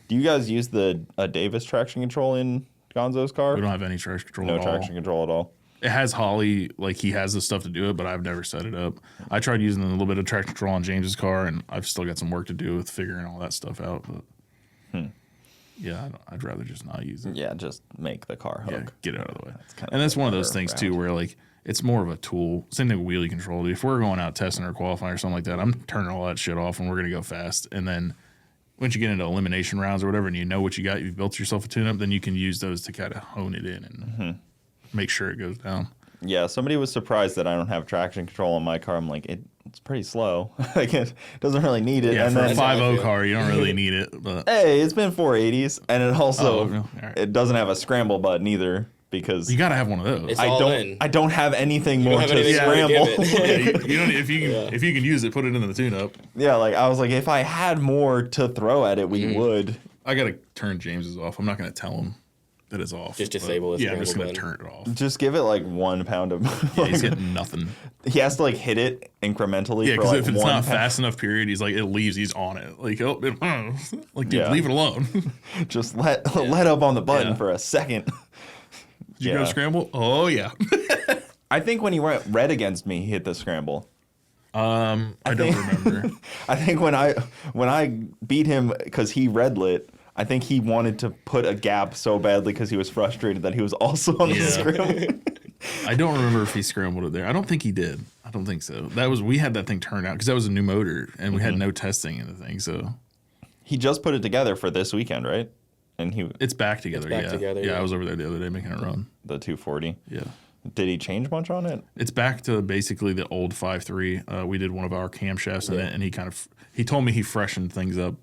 Do you guys use the Davis traction control in Gonzo's car? We don't have any traction control at all. No traction control at all. It has Holly, like he has the stuff to do it, but I've never set it up. I tried using a little bit of traction control on James's car, and I've still got some work to do with figuring all that stuff out. But yeah, I'd rather just not use it. Yeah, just make the car hook. Yeah, get it out of the way. And that's one of those things too, where like it's more of a tool. Same thing with wheelie control. If we're going out testing or qualifying or something like that, I'm turning all that shit off, and we're gonna go fast. And then once you get into elimination rounds or whatever, and you know what you got, you've built yourself a tune-up, then you can use those to kind of hone it in and make sure it goes down. Yeah, somebody was surprised that I don't have traction control on my car. I'm like, it's pretty slow. Like, it doesn't really need it. Yeah, and for then, a 5.0 car, you don't really need it. But hey, it's been 480s, and it also right. it doesn't have a scramble button either. Because you got to have one of those. It's all in. I don't have anything more to scramble. You don't, if you can use it, put it into the tune-up. Yeah, like I was like, if I had more to throw at it, we would. I got to turn James's off. I'm not going to tell him that it's off. Just disable it. Yeah, I'm just going to turn it off. Just give it like 1 pound of. He's getting nothing. He has to like hit it incrementally. Yeah, because like if it's not fast enough, period, he's like it leaves. He's on it. Like like dude, leave it alone. Just let up on the button for a second. Did you go scramble? Oh, yeah. I think when he went red against me, he hit the scramble. I don't remember. I think when I beat him because he red lit, I think he wanted to put a gap so badly because he was frustrated that he was also on the scramble. I don't remember if he scrambled it there. I don't think he did. I don't think so. We had that thing turned out because that was a new motor and we had no testing in the thing. So he just put it together for this weekend, right? And it's back together. Yeah, I was over there the other day making it run. The 240. Yeah. Did he change much on it? It's back to basically the old 5.3. We did one of our camshafts in it, and he told me he freshened things up.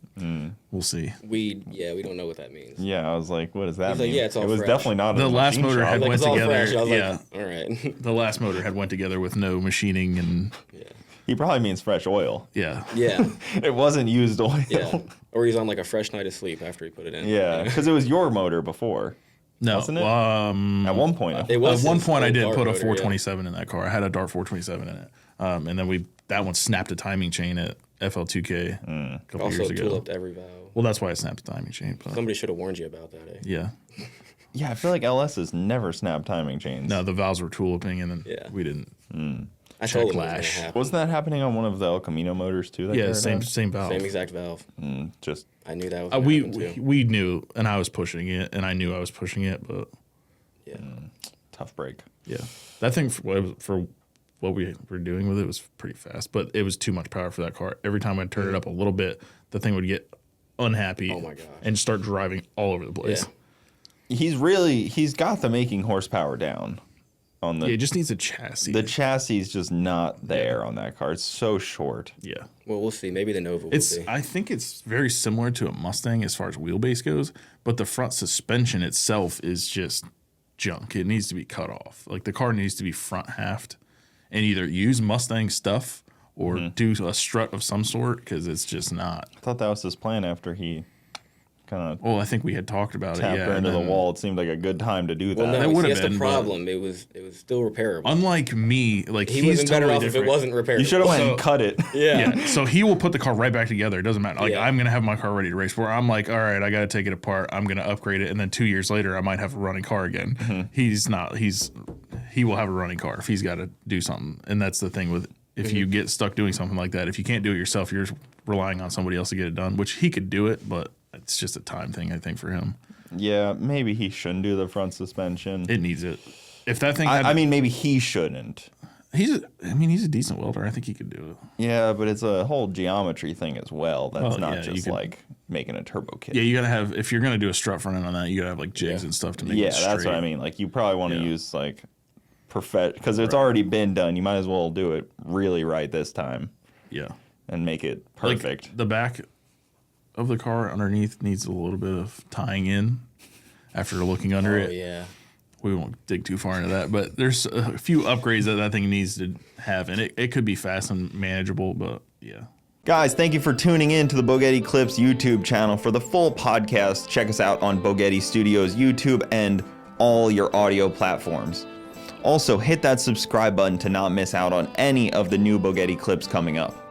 We'll see. We don't know what that means. Yeah, I was like, what does that mean? Like, yeah, it's all it was fresh. Definitely not. The last motor shop. had went together. Yeah, all right. The last motor had went together with no machining and. Yeah. He probably means fresh oil. Yeah. Yeah. It wasn't used oil. Yeah. Or he's on like a fresh night of sleep after he put it in. Yeah, because it was your motor before. No, wasn't it? At one point, it was. At one point, I did Dart put a motor, 427 in that car. I had a Dart 427 in it, and then that one snapped a timing chain at FL2K a couple years ago. Also tool up every valve. Well, that's why it snapped a timing chain. But Somebody should have warned you about that. Eh? Yeah. Yeah, I feel like LSs never snap timing chains. No, the valves were tulipping, and then we didn't. I told him Clash. Wasn't that happening on one of the El Camino motors too? Yeah, same valve. Same exact valve. Just I knew that was gonna happen too. We knew, and I was pushing it, and I knew I was pushing it, but yeah, tough break. Yeah, that thing for what we were doing with it was pretty fast, but it was too much power for that car. Every time I'd turn it up a little bit, the thing would get unhappy. Oh my gosh. And start driving all over the place. Yeah. He's got the making horsepower down. It just needs a chassis. The chassis is just not there on that car. It's so short. Yeah. Well, we'll see. Maybe the Nova will be. I think it's very similar to a Mustang as far as wheelbase goes, but the front suspension itself is just junk. It needs to be cut off. Like the car needs to be front halved and either use Mustang stuff or do a strut of some sort because it's just not. I thought that was his plan after he kind of. Well, I think we had talked about tapped her into the wall. It seemed like a good time to do that. Well, no, That would have that's been, the problem. It was still repairable. Unlike me, like he he's wasn't better totally off different. if it wasn't repairable. You should have went and cut it. Yeah. So he will put the car right back together. It doesn't matter. Like I'm gonna have my car ready to race. Where I'm like, all right, I gotta take it apart. I'm gonna upgrade it, and then 2 years later, I might have a running car again. He's not. He will have a running car if he's got to do something. And that's the thing with if you get stuck doing something like that. If you can't do it yourself, you're relying on somebody else to get it done. Which he could do it, but it's just a time thing, I think, for him. Yeah, maybe he shouldn't do the front suspension. It needs it. If that thing, I mean, maybe he shouldn't. He's a decent welder. I think he could do it. Yeah, but it's a whole geometry thing as well. That's not just like making a turbo kit. Yeah, you gotta have if you're gonna do a strut front end on that, you gotta have like jigs and stuff to make it straight. Yeah, that's what I mean. Like you probably want to use like because it's already been done. You might as well do it really right this time. Yeah, and make it perfect. Like the back of the car underneath needs a little bit of tying in after looking under it. Yeah. We won't dig too far into that, but there's a few upgrades that thing needs to have, and it could be fast and manageable, but yeah. Guys, thank you for tuning in to the Bogetti Clips YouTube channel. For the full podcast, check us out on Bogetti Studios YouTube and all your audio platforms. Also, hit that subscribe button to not miss out on any of the new Bogetti clips coming up.